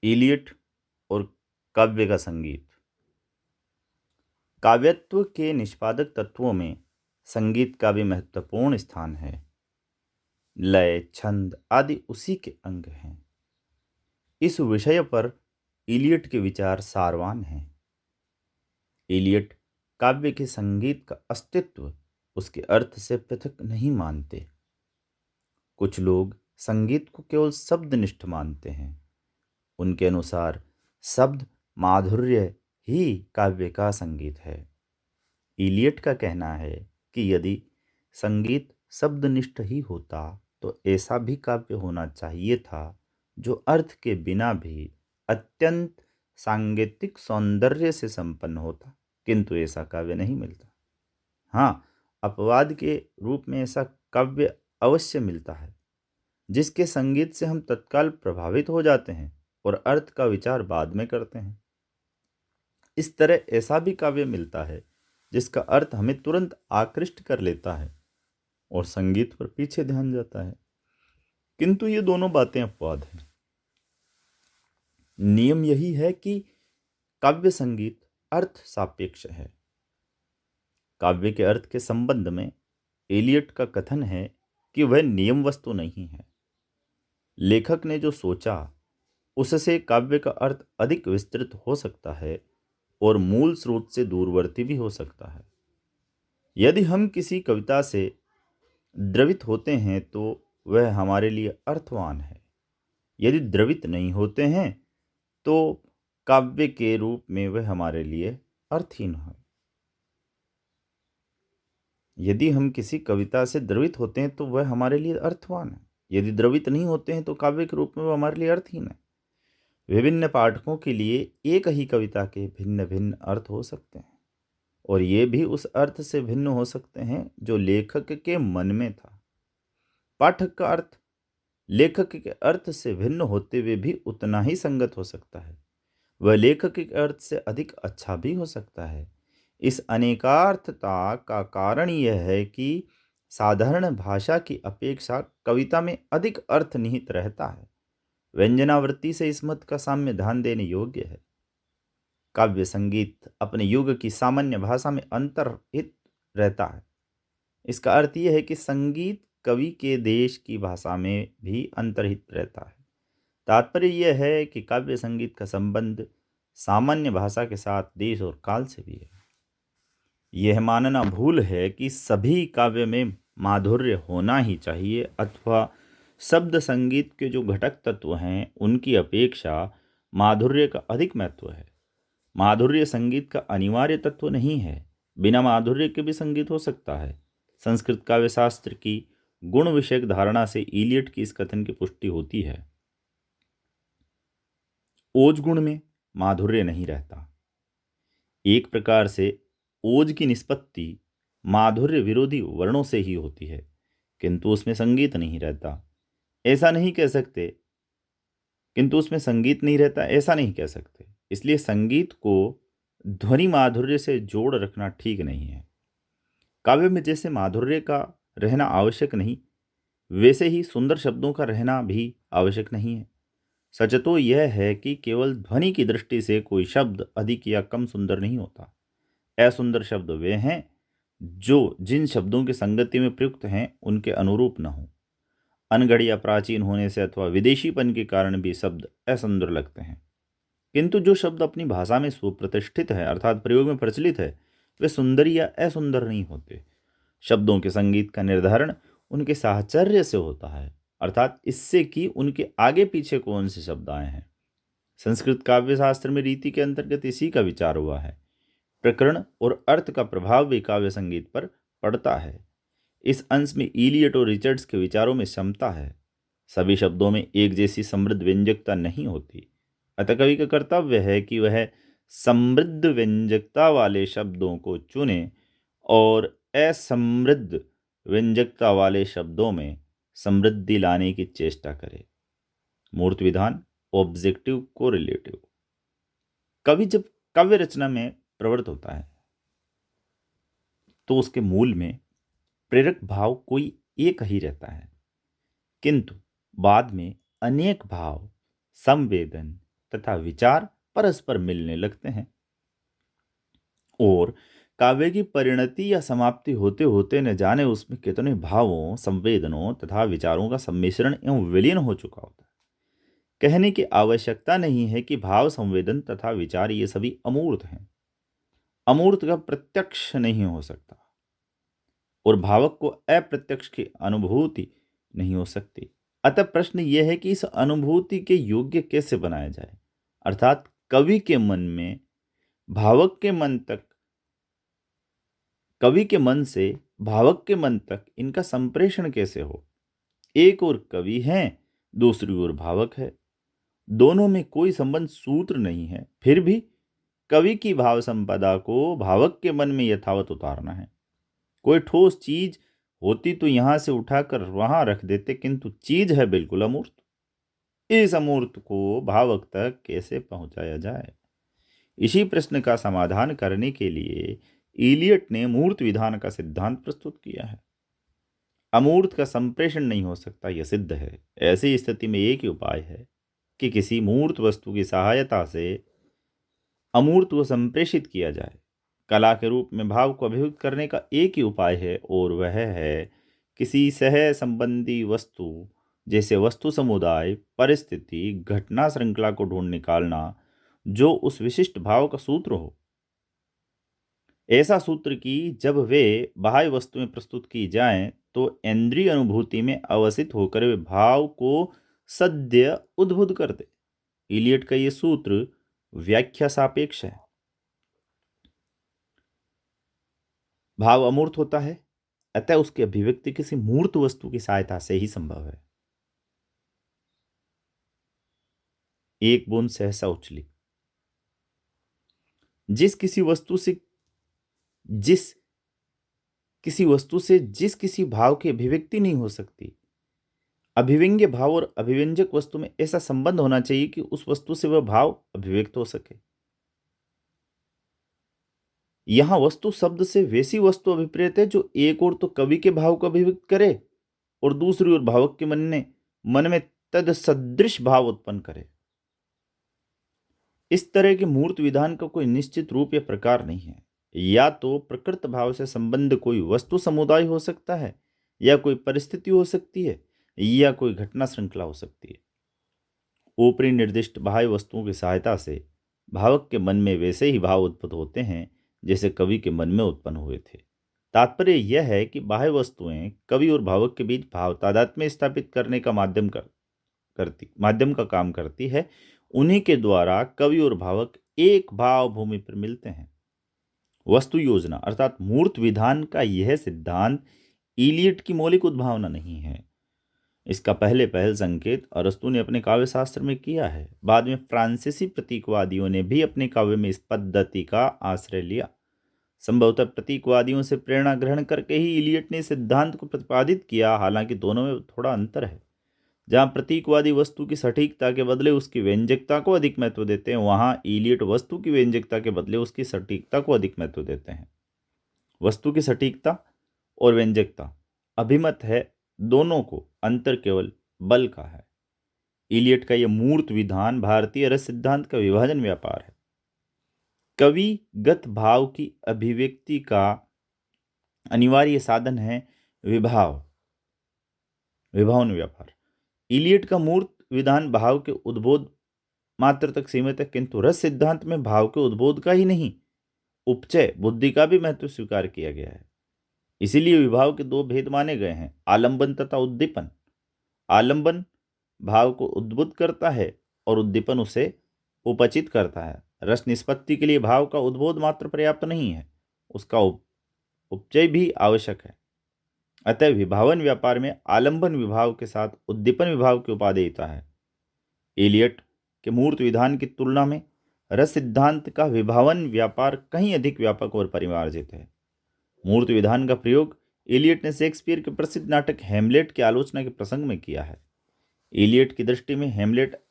Elliot और काव्य का संगीत। काव्यत्व के निष्पादक तत्वों में संगीत का भी महत्वपूर्ण स्थान है। लय, छंद आदि उसी के अंग हैं। इस विषय पर इलियट के विचार सारवान हैं। इलियट काव्य के संगीत का अस्तित्व उसके अर्थ से पृथक नहीं मानते। कुछ लोग संगीत को केवल शब्दनिष्ठ मानते हैं। उनके अनुसार शब्द माधुर्य ही काव्य का संगीत है। इलियट का कहना है कि यदि संगीत शब्दनिष्ठ ही होता तो ऐसा भी काव्य होना चाहिए था जो अर्थ के बिना भी अत्यंत सांगीतिक सौंदर्य से संपन्न होता, किंतु ऐसा काव्य नहीं मिलता। हाँ, अपवाद के रूप में ऐसा काव्य अवश्य मिलता है जिसके संगीत से हम तत्काल प्रभावित हो जाते हैं और अर्थ का विचार बाद में करते हैं। इस तरह ऐसा भी काव्य मिलता है जिसका अर्थ हमें तुरंत आकृष्ट कर लेता है और संगीत पर पीछे ध्यान जाता है, किंतु ये दोनों बातें अपवाद हैं। नियम यही है कि काव्य संगीत अर्थ सापेक्ष है। काव्य के अर्थ के संबंध में एलियट का कथन है कि वह नियम वस्तु नहीं है। लेखक ने जो सोचा उससे काव्य का अर्थ अधिक विस्तृत हो सकता है और मूल स्रोत से दूरवर्ती भी हो सकता है। यदि हम किसी कविता से द्रवित होते हैं तो वह हमारे लिए अर्थवान है। यदि द्रवित नहीं होते हैं तो काव्य के रूप में वह हमारे लिए अर्थहीन है। यदि हम किसी कविता से द्रवित होते हैं तो वह हमारे लिए अर्थवान है। यदि द्रवित नहीं होते हैं तो काव्य के रूप में वह हमारे लिए अर्थहीन है। विभिन्न पाठकों के लिए एक ही कविता के भिन्न भिन्न अर्थ हो सकते हैं और ये भी उस अर्थ से भिन्न हो सकते हैं जो लेखक के मन में था। पाठक का अर्थ लेखक के अर्थ से भिन्न होते हुए भी उतना ही संगत हो सकता है। वह लेखक के अर्थ से अधिक अच्छा भी हो सकता है। इस अनेकार्थता का कारण यह है कि साधारण भाषा की अपेक्षा कविता में अधिक अर्थ निहित रहता है। व्यंजनावृत्ति से इस मत का साम्य ध्यान देने योग्य है। काव्य संगीत अपने युग की सामान्य भाषा में अंतर्हित रहता है। इसका अर्थ यह है कि संगीत कवि के देश की भाषा में भी अंतर्हित रहता है। तात्पर्य यह है कि काव्य संगीत का संबंध सामान्य भाषा के साथ देश और काल से भी है। यह मानना भूल है कि सभी काव्य में माधुर्य होना ही चाहिए अथवा शब्द संगीत के जो घटक तत्व हैं उनकी अपेक्षा माधुर्य का अधिक महत्व है। माधुर्य संगीत का अनिवार्य तत्व नहीं है। बिना माधुर्य के भी संगीत हो सकता है। संस्कृत काव्य शास्त्र की गुण विषयक धारणा से इलियट की इस कथन की पुष्टि होती है। ओज गुण में माधुर्य नहीं रहता। एक प्रकार से ओज की निष्पत्ति माधुर्य विरोधी वर्णों से ही होती है, किंतु उसमें संगीत नहीं रहता ऐसा नहीं कह सकते। ऐसा नहीं कह सकते। इसलिए संगीत को ध्वनि माधुर्य से जोड़ रखना ठीक नहीं है। काव्य में जैसे माधुर्य का रहना आवश्यक नहीं, वैसे ही सुंदर शब्दों का रहना भी आवश्यक नहीं है। सच तो यह है कि केवल ध्वनि की दृष्टि से कोई शब्द अधिक या कम सुंदर नहीं होता। असुंदर शब्द वे हैं जो जिन शब्दों की संगति में प्रयुक्त हैं उनके अनुरूप न हो। अनगढ़ या प्राचीन होने से अथवा विदेशीपन के कारण भी शब्द असुंदर लगते हैं, किंतु जो शब्द अपनी भाषा में सुप्रतिष्ठित है अर्थात प्रयोग में प्रचलित है वे सुंदर या असुंदर नहीं होते। शब्दों के संगीत का निर्धारण उनके साहचर्य से होता है, अर्थात इससे कि उनके आगे पीछे कौन से शब्द आए हैं। संस्कृत काव्य शास्त्र में रीति के अंतर्गत इसी का विचार हुआ है। प्रकरण और अर्थ का प्रभाव भी काव्य संगीत पर पड़ता है। इस अंश में इलियट और रिचर्ड्स के विचारों में समता है। सभी शब्दों में एक जैसी समृद्ध व्यंजकता नहीं होती, अतः कवि का कर्तव्य है कि वह समृद्ध व्यंजकता वाले शब्दों को चुने और असमृद्ध व्यंजकता वाले शब्दों में समृद्धि लाने की चेष्टा करे। मूर्त विधान ऑब्जेक्टिव को रिलेटिव। कवि जब काव्य रचना में प्रवृत्त होता है तो उसके मूल में प्रेरक भाव कोई एक ही रहता है, किंतु बाद में अनेक भाव, संवेदन, तथा विचार परस्पर मिलने लगते हैं और काव्य की परिणति या समाप्ति होते होते न जाने उसमें कितने भावों, संवेदनों तथा विचारों का सम्मिश्रण एवं विलीन हो चुका होता है। कहने की आवश्यकता नहीं है कि भाव, संवेदन तथा विचार ये सभी अमूर्त हैं। अमूर्त का प्रत्यक्ष नहीं हो सकता और भावक को अप्रत्यक्ष की अनुभूति नहीं हो सकती। अतः प्रश्न यह है कि इस अनुभूति के योग्य कैसे बनाया जाए, अर्थात कवि के मन में भावक के मन तक, कवि के मन से भावक के मन तक इनका संप्रेषण कैसे हो। एक ओर कवि हैं, दूसरी ओर भावक है, दोनों में कोई संबंध सूत्र नहीं है, फिर भी कवि की भाव संपदा को भावक के मन में यथावत उतारना है। कोई ठोस चीज होती तो यहां से उठाकर वहां रख देते, किंतु चीज है बिल्कुल अमूर्त। इस अमूर्त को भावक तक कैसे पहुंचाया जाए, इसी प्रश्न का समाधान करने के लिए इलियट ने मूर्त विधान का सिद्धांत प्रस्तुत किया है। अमूर्त का संप्रेषण नहीं हो सकता, यह सिद्ध है। ऐसी स्थिति में एक ही उपाय है कि किसी मूर्त वस्तु की सहायता से अमूर्त को संप्रेषित किया जाए। कला के रूप में भाव को अभिव्यक्त करने का एक ही उपाय है और वह है किसी सह संबंधी वस्तु, जैसे वस्तु समुदाय, परिस्थिति, घटना श्रृंखला को ढूंढ निकालना जो उस विशिष्ट भाव का सूत्र हो। ऐसा सूत्र की जब वे बाह्य वस्तु में प्रस्तुत की जाएं तो इंद्रिय अनुभूति में अवसित होकर वे भाव को सद्य उद्भुत कर दे। इलियट का ये सूत्र व्याख्या सापेक्ष है। भाव अमूर्त होता है, अतः उसकी अभिव्यक्ति किसी मूर्त वस्तु की सहायता से ही संभव है। एक बूंद सहसा उछली। जिस किसी वस्तु से जिस किसी भाव की अभिव्यक्ति नहीं हो सकती, अभिव्यंग्य भाव और अभिव्यंजक वस्तु में ऐसा संबंध होना चाहिए कि उस वस्तु से वह भाव अभिव्यक्त हो सके। यहां वस्तु शब्द से वैसी वस्तु अभिप्रेत है जो एक ओर तो कवि के भाव को अभिव्यक्त करे और दूसरी ओर भावक के मन में तद सदृश भाव उत्पन्न करे। इस तरह के मूर्त विधान का कोई निश्चित रूप या प्रकार नहीं है। या तो प्रकृत भाव से संबंध कोई वस्तु समुदाय हो सकता है, या कोई परिस्थिति हो सकती है, या कोई घटना श्रृंखला हो सकती है। ऊपरी निर्दिष्ट बाह्य वस्तुओं की सहायता से भावक के मन में वैसे ही भाव उत्पन्न होते हैं जैसे कवि के मन में उत्पन्न हुए थे। तात्पर्य यह है कि बाह्य वस्तुएं कवि और भावक के बीच भाव तादात्म्य स्थापित करने का माध्यम का काम करती है। उन्हीं के द्वारा कवि और भावक एक भाव भूमि पर मिलते हैं। वस्तु योजना अर्थात मूर्त विधान का यह सिद्धांत इलियट की मौलिक उद्भावना नहीं है। इसका पहल संकेत अरस्तु ने अपने काव्य शास्त्र में किया है। बाद में फ्रांसीसी प्रतीकवादियों ने भी अपने काव्य में इस पद्धति का आश्रय लिया। संभवतः प्रतीकवादियों से प्रेरणा ग्रहण करके ही इलियट ने सिद्धांत को प्रतिपादित किया। हालांकि दोनों में थोड़ा अंतर है। जहां प्रतीकवादी वस्तु की सटीकता के बदले उसकी व्यंजकता को अधिक महत्व देते हैं, वहां इलियट वस्तु की व्यंजकता के बदले उसकी सटीकता को अधिक महत्व देते हैं। वस्तु की सटीकता और व्यंजकता अभिमत है, दोनों को अंतर केवल बल का है। इलियट का यह मूर्त विधान भारतीय रस सिद्धांत का विभाजन व्यापार है। कविगत भाव की अभिव्यक्ति का अनिवार्य साधन है विभावन व्यापार। इलियट का मूर्त विधान भाव के उद्बोध मात्र तक सीमित है, किंतु रस सिद्धांत में भाव के उद्बोध का ही नहीं, उपचय बुद्धि का भी महत्व स्वीकार किया गया है। इसीलिए विभाव के दो भेद माने गए हैं, आलंबन तथा उद्दीपन। आलंबन भाव को उद्बुद्ध करता है और उद्दीपन उसे उपचित करता है। रस निष्पत्ति के लिए भाव का उद्बोध मात्र पर्याप्त नहीं है, उसका उपचय भी आवश्यक है। अतः विभावन व्यापार में आलंबन विभाव के साथ उद्दीपन विभाव की उपादेयता है। इलियट के मूर्त विधान की तुलना में रस सिद्धांत का विभावन व्यापार कहीं अधिक व्यापक और परिमार्जित है। मूर्त विधान का प्रयोग इलियट ने शेक्सपियर के प्रसिद्ध नाटक हेमलेट की आलोचना के प्रसंग में किया है। इलियट की दृष्टि में हेमलेट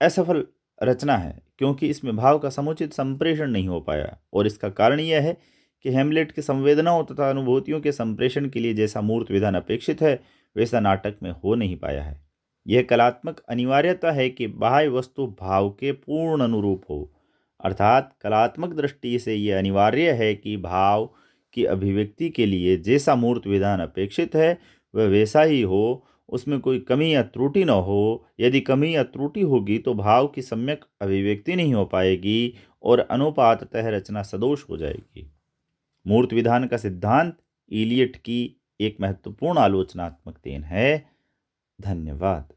असफल रचना है क्योंकि इसमें भाव का समुचित संप्रेषण नहीं हो पाया, और इसका कारण यह है कि हेमलेट की संवेदनाओं तथा अनुभूतियों के संप्रेषण के लिए जैसा मूर्त विधान अपेक्षित है वैसा नाटक में हो नहीं पाया है। यह कलात्मक अनिवार्यता है कि बाह्य वस्तु भाव के पूर्ण अनुरूप हो, अर्थात कलात्मक दृष्टि से यह अनिवार्य है कि भाव की अभिव्यक्ति के लिए जैसा मूर्त विधान अपेक्षित है वह वैसा ही हो, उसमें कोई कमी या त्रुटि न हो। यदि कमी या त्रुटि होगी तो भाव की सम्यक अभिव्यक्ति नहीं हो पाएगी और अनुपाततः रचना सदोष हो जाएगी। मूर्त विधान का सिद्धांत इलियट की एक महत्वपूर्ण आलोचनात्मक देन है। धन्यवाद।